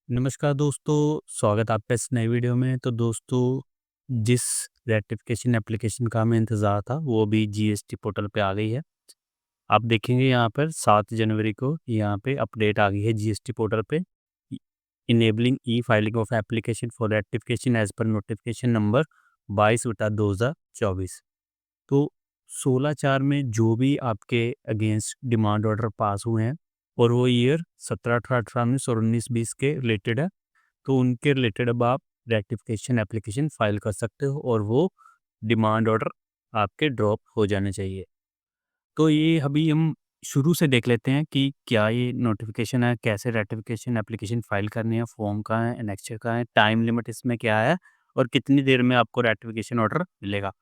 नमस्कार दोस्तों, स्वागत है आपका इस नए वीडियो में। तो दोस्तों, जिस रेक्टिफिकेशन एप्लीकेशन का हमें इंतज़ार था, वो अभी जीएसटी पोर्टल पे आ गई है। आप देखेंगे यहाँ पर 7 जनवरी को यहाँ पे अपडेट आ गई है जीएसटी पोर्टल पे। इ enabling e-filing of application for rectification as per notification number 22/2024। तो 16/4 में जो भी आपके अगेंस्ट डिमांड ऑर्डर पास हुए हैं और वो ईयर 17, 18, 19 और 19-20 के रिलेटेड है, तो उनके रिलेटेड अब आप रेक्टिफिकेशन एप्लीकेशन फाइल कर सकते हो और वो डिमांड ऑर्डर आपके ड्रॉप हो जाने चाहिए। तो ये अभी हम शुरू से देख लेते हैं कि क्या ये नोटिफिकेशन है, कैसे रेक्टिफिकेशन एप्लीकेशन फाइल करनी है, फॉर्म कहाँ है, एनेक्चर कहाँ है, टाइम लिमिट इसमें क्या है और कितनी देर में आपको रेक्टिफिकेशन ऑर्डर मिलेगा।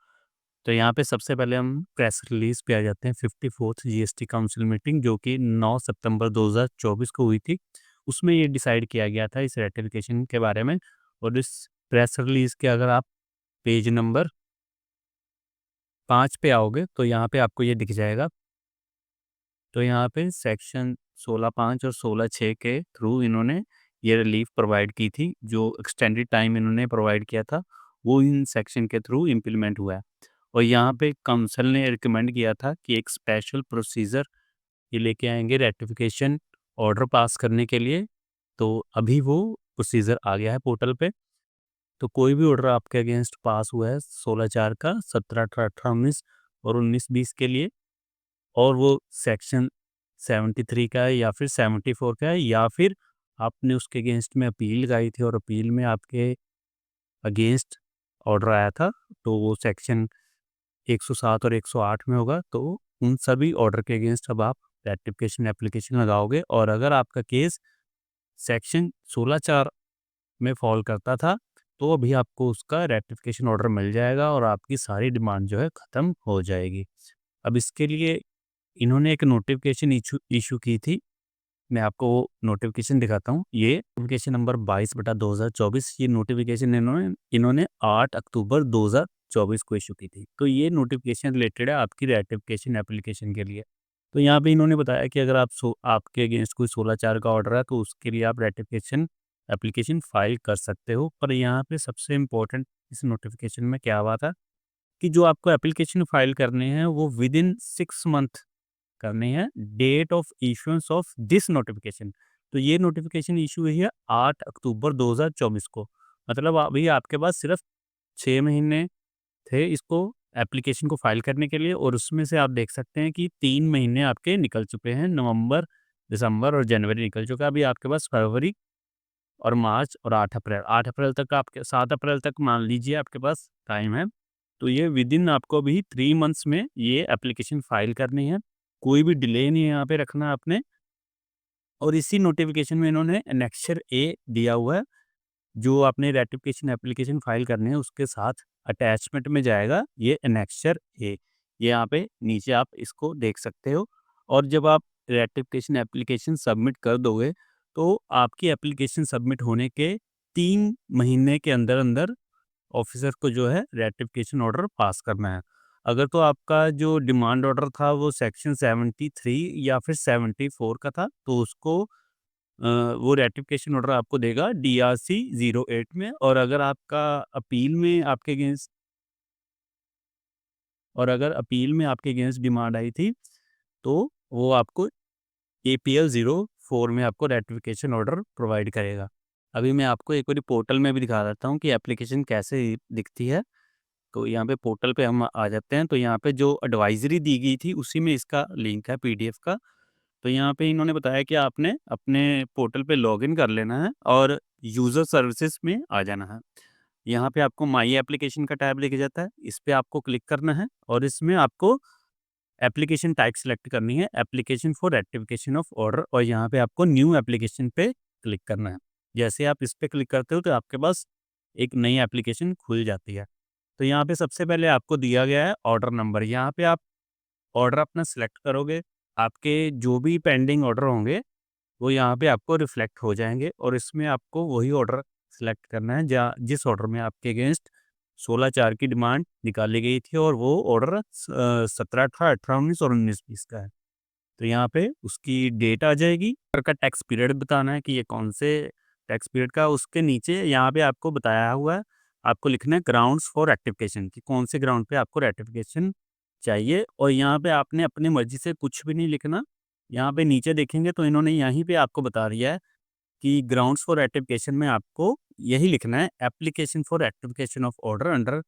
तो यहाँ पे सबसे पहले हम प्रेस रिलीज़ पे आ जाते हैं। 54th जीएसटी काउंसिल मीटिंग जो कि 9 सितंबर 2024 को हुई थी। उसमें ये डिसाइड किया गया था इस रेटिफिकेशन के बारे में। और इस प्रेस रिलीज़ के अगर आप पेज नंबर 5 पे आओगे तो यहाँ पे आपको ये दिख जाएगा। तो यहाँ पे सेक्शन 16(5) और 16(6) के थ्रू इन्होंने ये रिलीफ प्रोवाइड की थी। जो एक्सटेंडेड टाइम इन्होंने प्रोवाइड किया था, वो इन सेक्शन के थ्रू इम्प्लीमेंट हुआ है। और यहाँ पे काउंसिल ने रिकमेंड किया था कि एक स्पेशल प्रोसीजर ये लेके आएँगे रेक्टिफिकेशन ऑर्डर पास करने के लिए। तो अभी वो प्रोसीजर आ गया है पोर्टल पे। तो कोई भी ऑर्डर आपके अगेंस्ट पास हुआ है 16/4 का, 17, 18, 19 और 19-20 के लिए, और वो सेक्शन 73 का है या फिर 74 का है, या फिर आपने उसके अगेंस्ट में अपील लगाई थी और अपील में आपके अगेंस्ट ऑर्डर आया था, तो वो सेक्शन 107 और 108 में होगा। तो उन सभी ऑर्डर के अगेंस्ट अब आप रेक्टिफिकेशन एप्लीकेशन लगाओगे। और अगर आपका केस सेक्शन 16(4) में फॉल करता था, तो अभी आपको उसका रेक्टिफिकेशन ऑर्डर मिल जाएगा और आपकी सारी डिमांड जो है ख़त्म हो जाएगी। अब इसके लिए इन्होंने एक नोटिफिकेशन इशू इशू की थी। मैं आपको वो नोटिफिकेशन दिखाता हूँ। ये नोटिफिकेशन नंबर 22/2024, ये नोटिफिकेशन इन्होंने इन्होंने 8 अक्टूबर 2024 को इशू की थी। तो ये नोटिफिकेशन रिलेटेड है आपकी रेटिफिकेशन एप्लीकेशन के लिए। तो यहाँ पे इन्होंने बताया कि अगर आपके अगेंस्ट कोई 16(4) का ऑर्डर है, तो उसके लिए आप रेटिफिकेशन एप्लीकेशन फाइल कर सकते हो। पर यहाँ पे सबसे इम्पोर्टेंट इस नोटिफिकेशन में क्या हुआ था कि जो आपको एप्लीकेशन फाइल करने हैं वो विदिन 6 मंथ करनी है date of issuance of this notification. तो ये नोटिफिकेशन इशू हुई है 8 अक्टूबर 2024 को। मतलब अभी आपके पास सिर्फ 6 महीने थे इसको एप्लीकेशन को फाइल करने के लिए, और उसमें से आप देख सकते हैं कि 3 महीने आपके निकल चुके हैं। नवंबर, दिसंबर और जनवरी निकल चुका है। अभी आपके पास फरवरी और मार्च और 8 अप्रैल तक, आपके 7 अप्रैल तक मान लीजिए आपके पास टाइम है। तो ये विदिन आपको अभी 3 मंथ्स में ये एप्लीकेशन फाइल करनी है। कोई भी डिले नहीं है यहाँ पे रखना है आपने। और इसी नोटिफिकेशन में इन्होंने एनेक्सर ए दिया हुआ है, जो आपने रेटिफिकेशन एप्लीकेशन फाइल करने है उसके साथ अटैचमेंट में जाएगा ये एनेक्सर ए। ये यहाँ पे नीचे आप इसको देख सकते हो। और जब आप रेटिफिकेशन एप्लीकेशन सबमिट कर दोगे, तो आपकी एप्लीकेशन सबमिट होने के 3 महीने के अंदर अंदर ऑफिसर को जो है रेटिफिकेशन ऑर्डर पास करना है। अगर तो आपका जो डिमांड ऑर्डर था वो सेक्शन 73 या फिर 74 का था, तो उसको वो रेटिफिकेशन ऑर्डर आपको देगा डीआरसी 08 में। और अगर आपका अपील में आपके अगेंस्ट और अगर अपील में आपके अगेंस्ट डिमांड आई थी, तो वो आपको एपीएल 04 में आपको रेटिफिकेशन ऑर्डर प्रोवाइड करेगा। अभी मैं आपको एक बारी पोर्टल में भी दिखा देता हूँ कि एप्लीकेशन कैसे दिखती है। तो यहाँ पे पोर्टल पे हम आ जाते हैं। तो यहाँ पे जो एडवाइजरी दी गई थी उसी में इसका लिंक है पीडीएफ का। तो यहाँ पे इन्होंने बताया कि आपने अपने पोर्टल पे लॉगिन कर लेना है और यूज़र सर्विसेज में आ जाना है। यहाँ पे आपको माई एप्लीकेशन का टैब लेके जाता है, इस पे आपको क्लिक करना है और इसमें आपको एप्लीकेशन टाइप सेलेक्ट करनी है, application for rectification of order, और यहाँ पे आपको न्यू एप्लीकेशन पे क्लिक करना है। जैसे आप इस पे क्लिक करते हो तो आपके पास एक नई एप्लीकेशन खुल जाती है। तो यहाँ पे सबसे पहले आपको दिया गया है ऑर्डर नंबर। यहाँ पे आप ऑर्डर अपना सिलेक्ट करोगे, आपके जो भी पेंडिंग ऑर्डर होंगे वो यहाँ पे आपको रिफ्लेक्ट हो जाएँगे, और इसमें आपको वही ऑर्डर सिलेक्ट करना है जहाँ जिस ऑर्डर में आपके अगेंस्ट 16/4 की डिमांड निकाली गई थी, और वो ऑर्डर 17 था, 18, 19 और 19-20 का है। तो यहाँ पे उसकी डेट आ जाएगी, ऑर्डर का टैक्स पीरियड बताना है कि ये कौन से टैक्स पीरियड का, उसके नीचे यहाँ पे आपको बताया हुआ है, आपको लिखना है ग्राउंड्स फॉर रेक्टिफिकेशन कि कौन से ग्राउंड पे आपको रेक्टिफिकेशन चाहिए। और यहाँ पे आपने अपनी मर्ज़ी से कुछ भी नहीं लिखना। यहाँ पे नीचे देखेंगे तो इन्होंने यहीं पे आपको बता दिया है कि ग्राउंड्स फॉर रेक्टिफिकेशन में आपको यही लिखना है, application for rectification of order under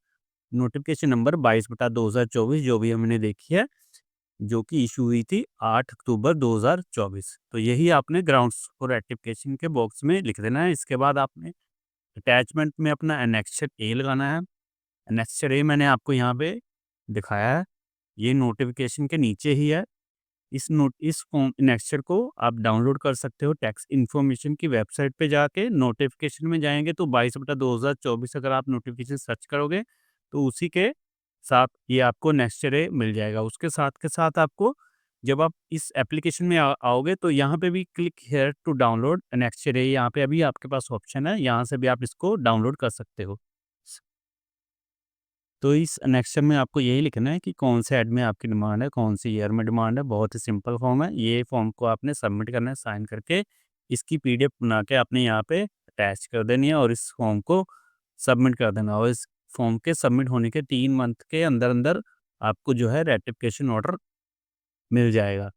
notification number 22/2024 जो भी हमने देखी है, जो कि इश्यू हुई थी 8 अक्टूबर 2024। तो यही आपने ग्राउंड्स फॉर रेक्टिफिकेशन के बॉक्स में लिख देना है। इसके बाद आपने अटैचमेंट में अपना एनेक्सर ए लगाना है। एनेक्सर ए मैंने आपको यहाँ पे दिखाया है, ये नोटिफिकेशन के नीचे ही है। इस फॉर्म एनेक्सर को आप डाउनलोड कर सकते हो टैक्स इन्फॉर्मेशन की वेबसाइट पे जाके। नोटिफिकेशन में जाएँगे तो 22/2024 अगर आप नोटिफिकेशन सर्च करोगे, तो उसी के साथ ये आपको एनेक्सर ए मिल जाएगा। उसके साथ के साथ आपको जब आप इस एप्लीकेशन में आओगे तो यहाँ पे भी click here to download annexure A, यहाँ पे अभी आपके पास ऑप्शन है, यहाँ से भी आप इसको डाउनलोड कर सकते हो। तो इस एनेक्सर में आपको यही लिखना है कि कौन से ऐड में आपकी डिमांड है, कौन सी ईयर में डिमांड है। बहुत ही सिंपल फॉर्म है। ये फॉर्म को आपने सबमिट करना है, साइन करके इसकी पीडीएफ बना के आपने यहाँ पे अटैच कर देनी है और इस फॉर्म को सबमिट कर देना। और इस फॉर्म के सबमिट होने के 3 मंथ के अंदर-अंदर आपको जो है रेटिफिकेशन ऑर्डर मिल जाएगा।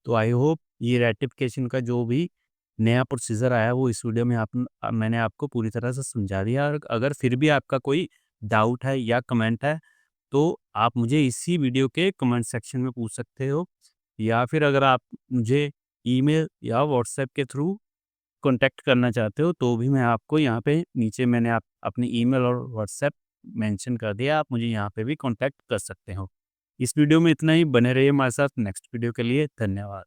तो आई होप ये रेटिफिकेशन का जो भी नया प्रोसीजर आया है वो इस वीडियो में मैंने आपको पूरी तरह से समझा दिया। और अगर फिर भी आपका कोई डाउट है या कमेंट है तो आप मुझे इसी वीडियो के कमेंट सेक्शन में पूछ सकते हो, या फिर अगर आप मुझे ईमेल या व्हाट्सएप के थ्रू कॉन्टैक्ट करना चाहते हो तो भी मैं आपको यहाँ पे नीचे मैंने आप अपनी ईमेल और व्हाट्सएप मेंशन कर दिया, आप मुझे यहाँ पे भी कॉन्टैक्ट कर सकते हो। इस वीडियो में इतना ही, बने रहिए हमारे साथ। नेक्स्ट वीडियो के लिए धन्यवाद।